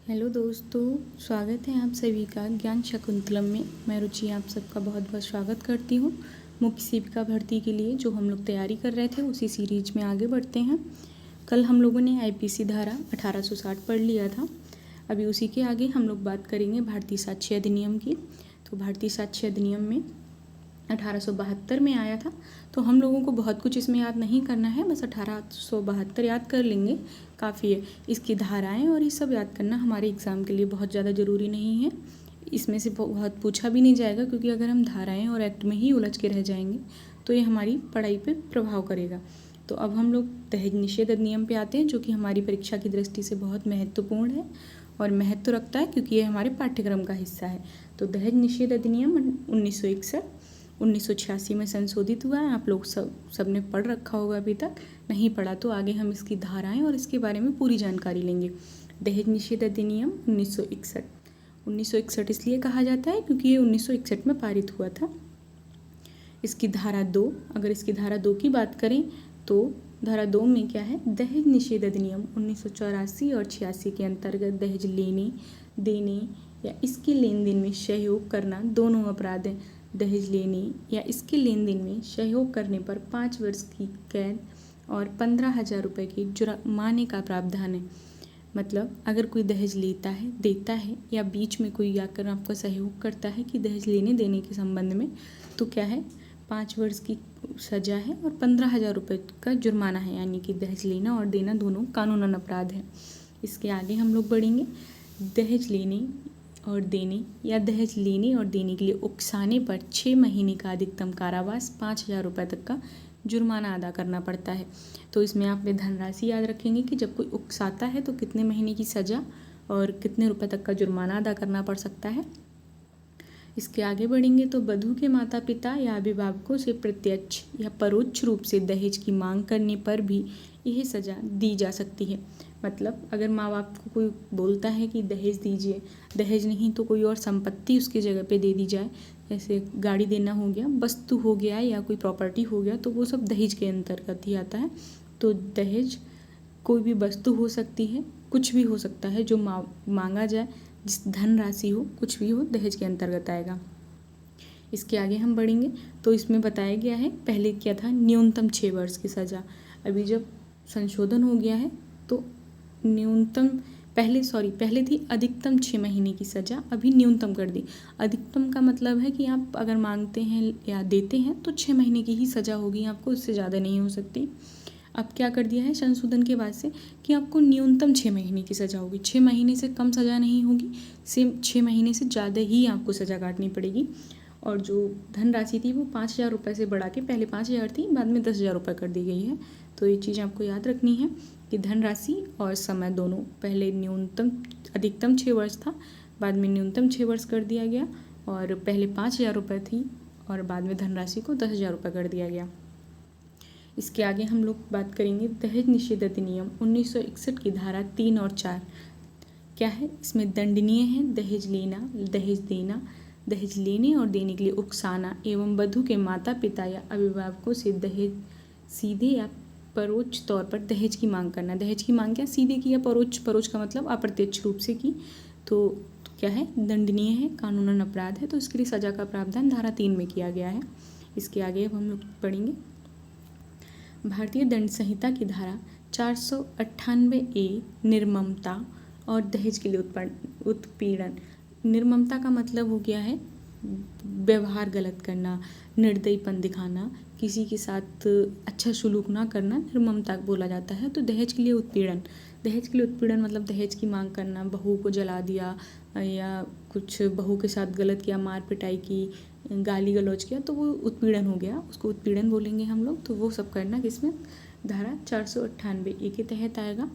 Hello दोस्तों, स्वागत है आप सभी का ज्ञान शकुंतलम में। मैं रुचि आप सबका बहुत बहुत स्वागत करती हूँ। मुख्य सेविका भर्ती के लिए जो हम लोग तैयारी कर रहे थे उसी सीरीज में आगे बढ़ते हैं। कल हम लोगों ने आईपीसी धारा 1860 पढ़ लिया था। अभी उसी के आगे हम लोग बात करेंगे भारतीय साक्ष्य अधिनियम की। तो भारतीय साक्ष्य अधिनियम में 1872 में आया था। तो हम लोगों को बहुत कुछ इसमें याद नहीं करना है, बस 1872 याद कर लेंगे काफ़ी है। इसकी धाराएं और ये सब याद करना हमारे एग्ज़ाम के लिए बहुत ज़्यादा ज़रूरी नहीं है। इसमें से बहुत पूछा भी नहीं जाएगा, क्योंकि अगर हम धाराएं और एक्ट में ही उलझ के रह जाएंगे तो ये हमारी पढ़ाई पे प्रभाव करेगा। तो अब हम लोग दहेज निषेध अधिनियम पे आते हैं, जो कि हमारी परीक्षा की दृष्टि से बहुत महत्वपूर्ण है और महत्व रखता है, क्योंकि ये हमारे पाठ्यक्रम का हिस्सा है। तो दहेज निषेध अधिनियम 1986 में संशोधित हुआ है। आप लोग सबने पढ़ रखा होगा, अभी तक नहीं पढ़ा तो आगे हम इसकी धाराएं और इसके बारे में पूरी जानकारी लेंगे। दहेज निषेध अधिनियम 1961 इसलिए कहा जाता है क्योंकि ये 1961 में पारित हुआ था। इसकी धारा 2, अगर इसकी धारा 2 की बात करें तो धारा 2 में क्या है, दहेज निषेध अधिनियम 1984 और 86 के अंतर्गत दहेज लेने, देने या इसके लेन देन में सहयोग करना दोनों अपराध हैं। दहेज लेने या इसके लेन देन में सहयोग करने पर 5 वर्ष की कैद और 15,000 रुपये की जुर्माने का प्रावधान है। मतलब अगर कोई दहेज लेता है, देता है या बीच में कोई आकर आपका सहयोग करता है कि दहेज लेने देने के संबंध में, तो क्या है, 5 वर्ष की सज़ा है और 15,000 रुपये का जुर्माना है। यानी कि दहेज लेना और देना दोनों कानूनन अपराध है। इसके आगे हम लोग बढ़ेंगे। दहेज लेने और देने या दहेज लेने और देने के लिए उकसाने पर 6 महीने का अधिकतम कारावास, 5,000 रुपये तक का जुर्माना अदा करना पड़ता है। तो इसमें आप धनराशि याद रखेंगे कि जब कोई उकसाता है तो कितने महीने की सज़ा और कितने रुपए तक का जुर्माना अदा करना पड़ सकता है। इसके आगे बढ़ेंगे तो वधू के माता पिता या अभिभावकों से प्रत्यक्ष या परोक्ष रूप से दहेज की मांग करने पर भी यह सज़ा दी जा सकती है। मतलब अगर माँ बाप को कोई बोलता है कि दहेज दीजिए, दहेज नहीं तो कोई और संपत्ति उसकी जगह पे दे दी जाए, जैसे गाड़ी देना हो गया, वस्तु हो गया या कोई प्रॉपर्टी हो गया, तो वो सब दहेज के अंतर्गत ही आता है। तो दहेज कोई भी वस्तु हो सकती है, कुछ भी हो सकता है जो मांगा जाए, जिस धन राशि हो, कुछ भी हो, दहेज के अंतर्गत आएगा। इसके आगे हम बढ़ेंगे तो इसमें बताया गया है, पहले क्या था, न्यूनतम 6 वर्ष की सज़ा। अभी जब संशोधन हो गया है तो न्यूनतम पहले थी अधिकतम 6 महीने की सज़ा, अभी न्यूनतम कर दी। अधिकतम का मतलब है कि आप अगर मांगते हैं या देते हैं तो 6 महीने की ही सज़ा होगी आपको, उससे ज़्यादा नहीं हो सकती। अब क्या कर दिया है संशोधन के बाद से कि आपको न्यूनतम 6 महीने की सज़ा होगी, 6 महीने से कम सज़ा नहीं होगी, सेम 6 महीने से ज़्यादा ही आपको सज़ा काटनी पड़ेगी। और जो धनराशि थी वो 5,000 रुपये से बढ़ा के, पहले 5,000 थी, बाद में 10,000 रुपये कर दी गई है। तो ये चीज़ आपको याद रखनी है कि धनराशि और समय दोनों, पहले अधिकतम 6 वर्ष था, बाद में न्यूनतम 6 वर्ष कर दिया गया, और पहले 5,000 रुपये थी और बाद में धनराशि को 10,000 रुपये कर दिया गया। इसके आगे हम लोग बात करेंगे दहेज निषेध अधिनियम 1961 की धारा 3 और 4 क्या है, इसमें दंडनीय है दहेज लेना, दहेज देना, दहेज लेने और देने के लिए उकसाना एवं वधू के माता पिता या अभिभावकों से दहेज सीधे या परोक्ष तौर पर दहेज की मांग करना। दहेज की मांग क्या, सीधे की या परोक्ष का मतलब अप्रत्यक्ष रूप से की, तो क्या है, दंडनीय है, कानूनन अपराध है। तो इसके लिए सजा का प्रावधान धारा 3 में किया गया है। इसके आगे अब हम लोग पढ़ेंगे भारतीय दंड संहिता की धारा 498A निर्ममता और दहेज के लिए उत्पीड़न। निर्ममता का मतलब हो गया है व्यवहार गलत करना, निर्दयीपन दिखाना, किसी के साथ अच्छा सलूक ना करना निर्ममता बोला जाता है। तो दहेज के लिए उत्पीड़न मतलब दहेज की मांग करना, बहू को जला दिया या कुछ बहू के साथ गलत किया, मार पिटाई की, गाली गलौज किया, तो वो उत्पीड़न हो गया, उसको उत्पीड़न बोलेंगे हम लोग। तो वो सब करना किसमें, धारा 498A के तहत आएगा।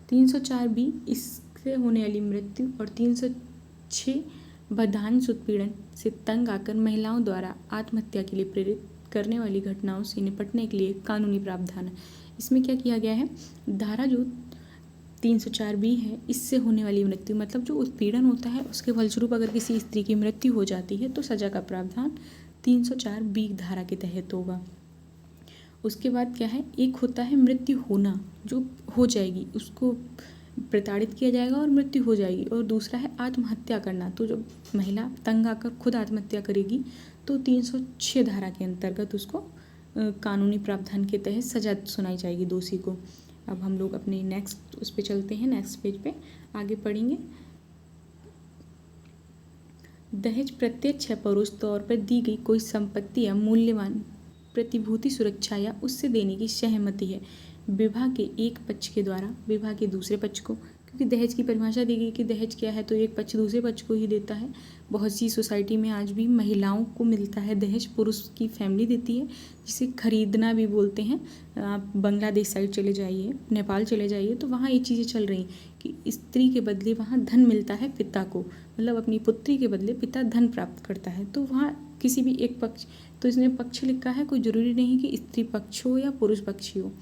304B इससे होने वाली मृत्यु और 306 बदहांश उत्पीड़न से तंग आकर महिलाओं द्वारा आत्महत्या के लिए प्रेरित करने वाली घटनाओं से निपटने के लिए कानूनी प्रावधान है। इसमें क्या किया गया है, धारा जो 304B है, इससे होने वाली मृत्यु मतलब जो उत्पीड़न होता है उसके फलस्वरूप अगर किसी स्त्री की मृत्यु हो जाती है तो सजा का प्रावधान 304B धारा के तहत होगा। उसके बाद क्या है, एक होता है मृत्यु होना, जो हो जाएगी, उसको प्रताड़ित किया जाएगा और मृत्यु हो जाएगी। और दूसरा है आत्महत्या करना, तो जब महिला तंग आकर खुद आत्महत्या करेगी तो 306 धारा के अंतर्गत उसको कानूनी प्रावधान के तहत सजा सुनाई जाएगी दोषी को। अब हम लोग अपने नेक्स्ट उस पे चलते हैं, नेक्स्ट पेज पे आगे पढ़ेंगे। दहेज प्रत्यक्ष या परोक्ष तौर पर दी गई कोई संपत्ति या मूल्यवान प्रतिभूति सुरक्षा या उससे देने की सहमति है विवाह के एक पक्ष के द्वारा विवाह के दूसरे पक्ष को, क्योंकि दहेज की परिभाषा दी गई कि दहेज क्या है, तो एक पक्ष दूसरे पक्ष को ही देता है। बहुत सी सोसाइटी में आज भी महिलाओं को मिलता है दहेज, पुरुष की फैमिली देती है, जिसे खरीदना भी बोलते हैं। आप बांग्लादेश साइड चले जाइए, नेपाल चले जाइए, तो वहाँ ये चीज़ें चल रही कि स्त्री के बदले वहाँ धन मिलता है पिता को, मतलब अपनी पुत्री के बदले पिता धन प्राप्त करता है। तो वहाँ किसी भी एक पक्ष, तो इसने पक्ष लिखा है, कोई ज़रूरी नहीं कि स्त्री पक्ष हो या पुरुष पक्ष हो।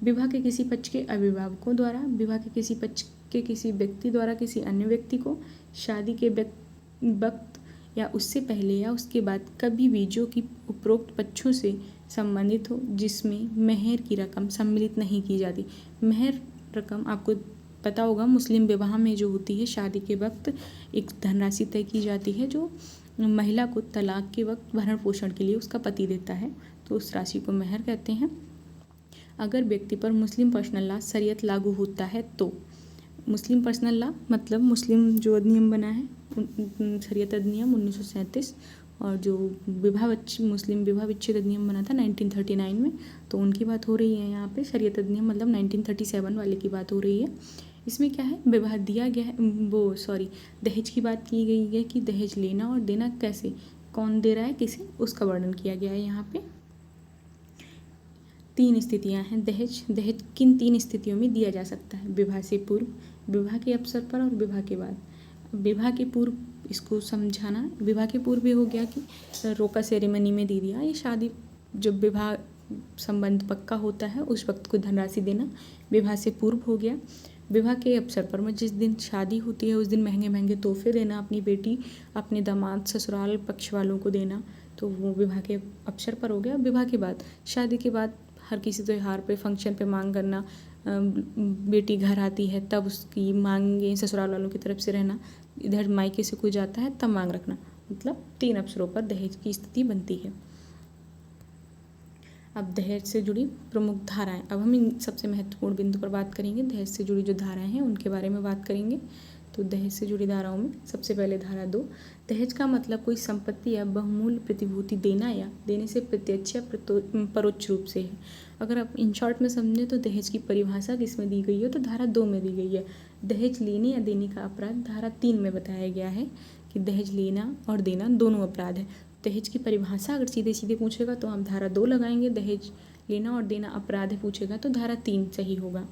विवाह के किसी पक्ष के अभिभावकों द्वारा, विवाह के किसी पक्ष के किसी व्यक्ति द्वारा किसी अन्य व्यक्ति को, शादी के वक्त या उससे पहले या उसके बाद कभी भी जो कि उपरोक्त पक्षों से संबंधित हो, जिसमें मेहर की रकम सम्मिलित नहीं की जाती। मेहर रकम आपको पता होगा, मुस्लिम विवाह में जो होती है शादी के वक्त एक धनराशि तय की जाती है जो महिला को तलाक के वक्त भरण पोषण के लिए उसका पति देता है, तो उस राशि को मेहर कहते हैं। अगर व्यक्ति पर मुस्लिम पर्सनल लॉ शरीयत लागू होता है तो, मुस्लिम पर्सनल लॉ मतलब मुस्लिम जो अधिनियम बना है शरीयत अधिनियम 1937, और जो मुस्लिम विवाह विच्छेद अधिनियम बना था 1939 में, तो उनकी बात हो रही है यहाँ पे। शरीयत अधिनियम मतलब 1937 वाले की बात हो रही है। इसमें क्या है, विवाह दिया गया है, दहेज की बात की गई है कि दहेज लेना और देना कैसे, कौन दे रहा है किसे, उसका वर्णन किया गया है यहाँ पे। 3 स्थितियाँ हैं। दहेज किन 3 स्थितियों में दिया जा सकता है? विवाह से पूर्व, विवाह के अवसर पर और विवाह के बाद। विवाह के पूर्व इसको समझाना, विवाह के पूर्व भी हो गया कि रोका सेरेमनी में दे दिया, ये शादी जब विवाह संबंध पक्का होता है उस वक्त को धनराशि देना विवाह से पूर्व हो गया। विवाह के अवसर पर में जिस दिन शादी होती है उस दिन महंगे महंगे तोहफे देना, अपनी बेटी अपने दामाद ससुराल पक्ष वालों को देना, तो वो विवाह के अवसर पर हो गया। विवाह के बाद, शादी के बाद हर किसी त्योहार पे फंक्शन पे मांग करना, बेटी घर आती है तब उसकी मांगें ससुराल वालों की तरफ से रहना, इधर मायके से कोई जाता है तब मांग रखना, मतलब 3 अवसरों पर दहेज की स्थिति बनती है। अब दहेज से जुड़ी प्रमुख धाराएं, अब हम इन सबसे महत्वपूर्ण बिंदु पर बात करेंगे। दहेज से जुड़ी जो धाराएं हैं उनके बारे में बात करेंगे। तो दहेज से जुड़ी धाराओं में सबसे पहले धारा 2, दहेज का मतलब कोई संपत्ति या बहुमूल्य प्रतिभूति देना या देने से प्रत्यक्ष या परोक्ष रूप से है। अगर आप इन शॉर्ट में समझें तो दहेज की परिभाषा किसमें दी गई है, तो धारा 2 में दी गई है। दहेज लेने या देने का अपराध धारा 3 में बताया गया है कि दहेज लेना और देना दोनों अपराध है। दहेज की परिभाषा अगर सीधे सीधे पूछेगा तो हम धारा 2 लगाएंगे, दहेज लेना और देना अपराध है पूछेगा तो धारा 3 सही होगा।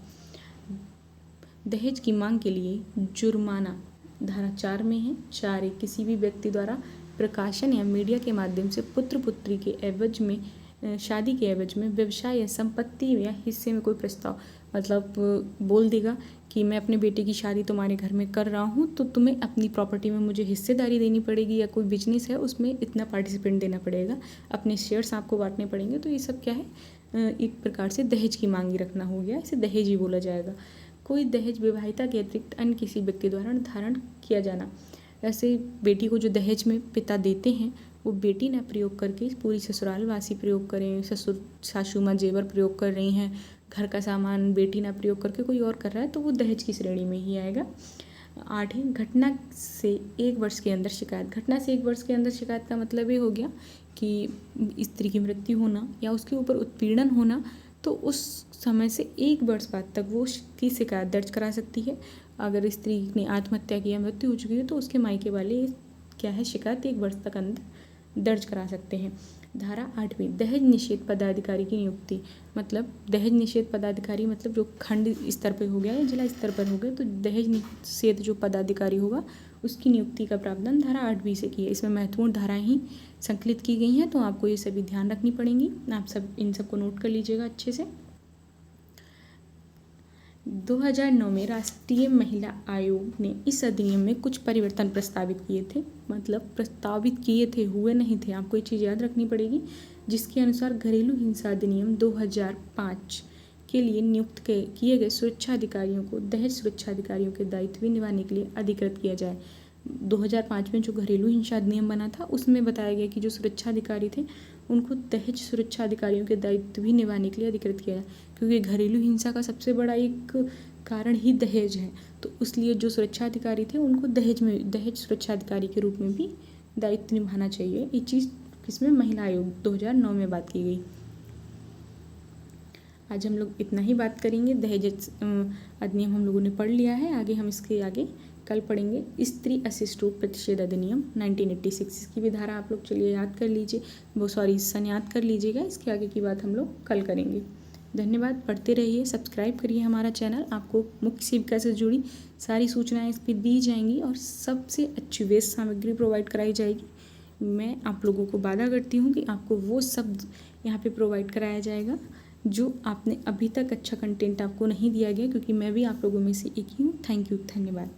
दहेज की मांग के लिए जुर्माना धारा 4 में है। 4 किसी भी व्यक्ति द्वारा प्रकाशन या मीडिया के माध्यम से पुत्र पुत्री के एवज में, शादी के एवज में व्यवसाय या संपत्ति या हिस्से में कोई प्रस्ताव, मतलब बोल देगा कि मैं अपने बेटे की शादी तुम्हारे घर में कर रहा हूँ तो तुम्हें अपनी प्रॉपर्टी में मुझे हिस्सेदारी देनी पड़ेगी, या कोई बिजनेस है उसमें इतना पार्टिसिपेंट देना पड़ेगा, अपने शेयर्स आपको बांटने पड़ेंगे, तो ये सब क्या है, एक प्रकार से दहेज की मांगी रखना हो गया, इसे दहेज ही बोला जाएगा। कोई दहेज विवाहिता के अतिरिक्त अन्य किसी व्यक्ति द्वारा निर्धारण किया जाना, ऐसे बेटी को जो दहेज में पिता देते हैं वो बेटी ना प्रयोग करके पूरी ससुराल वासी प्रयोग करें, ससुर सासू माँ जेवर प्रयोग कर रही हैं, घर का सामान बेटी ना प्रयोग करके कोई और कर रहा है तो वो दहेज की श्रेणी में ही आएगा। 8 घटना से 1 वर्ष के अंदर शिकायत। घटना से 1 वर्ष के अंदर शिकायत का मतलब ये हो गया कि स्त्री की मृत्यु होना या उसके ऊपर उत्पीड़न होना, तो उस समय से 1 वर्ष बाद तक वो की शिकायत दर्ज करा सकती है। अगर स्त्री ने आत्महत्या की या मृत्यु हो चुकी है तो उसके मायके वाले क्या है, शिकायत 1 वर्ष तक अंदर दर्ज करा सकते हैं। धारा 8वीं, दहेज निषेध पदाधिकारी की नियुक्ति, मतलब दहेज निषेध पदाधिकारी मतलब जो खंड स्तर पर हो गया या जिला स्तर पर हो गया, तो दहेज निषेध जो पदाधिकारी होगा उसकी नियुक्ति का प्रावधान धारा 8वीं से किया। इसमें महत्वपूर्ण धाराएं ही संकलित की गई हैं, तो आपको ये सभी ध्यान रखनी पड़ेंगी। आप सब इन सबको नोट कर लीजिएगा अच्छे से। 2009 में राष्ट्रीय महिला आयोग ने इस अधिनियम में कुछ परिवर्तन प्रस्तावित किए थे, मतलब प्रस्तावित किए थे, हुए नहीं थे, आपको ये चीज़ याद रखनी पड़ेगी, जिसके अनुसार घरेलू हिंसा अधिनियम 2005 के लिए नियुक्त किए गए सुरक्षा अधिकारियों को दहेज सुरक्षा अधिकारियों के दायित्व भी निभाने के लिए अधिकृत किया जाए। 2005 में जो घरेलू हिंसा अधिनियम बना था उसमें बताया गया कि जो सुरक्षा अधिकारी थे उनको दहेज सुरक्षा अधिकारियों के दायित्व भी निभाने के लिए अधिकृत किया जाए, क्योंकि घरेलू हिंसा का सबसे बड़ा एक कारण ही दहेज है। तो इसलिए जो सुरक्षा अधिकारी थे उनको दहेज सुरक्षा अधिकारी के रूप में भी दायित्व निभाना चाहिए। ये चीज़ किसमें, महिला आयोग 2009 में बात की गई। आज हम लोग इतना ही बात करेंगे। दहेज अधिनियम हम लोगों ने पढ़ लिया है, आगे हम इसके आगे कल पढ़ेंगे स्त्री अशिष्ट रूप प्रतिषेध अधिनियम 1986। इसकी भी धारा आप लोग चलिए याद कर लीजिए, सन याद कर लीजिएगा। इसके आगे की बात हम लोग कल करेंगे। धन्यवाद। पढ़ते रहिए, सब्सक्राइब करिए हमारा चैनल। आपको मुख्य सेविका से जुड़ी सारी सूचनाएं इस पर दी जाएंगी और सबसे अच्छी वेस्ट सामग्री प्रोवाइड कराई जाएगी। मैं आप लोगों को वादा करती हूँ कि आपको वो सब यहाँ पे प्रोवाइड कराया जाएगा जो आपने अभी तक अच्छा कंटेंट आपको नहीं दिया गया, क्योंकि मैं भी आप लोगों में से एक ही हूँ। थैंक यू, धन्यवाद।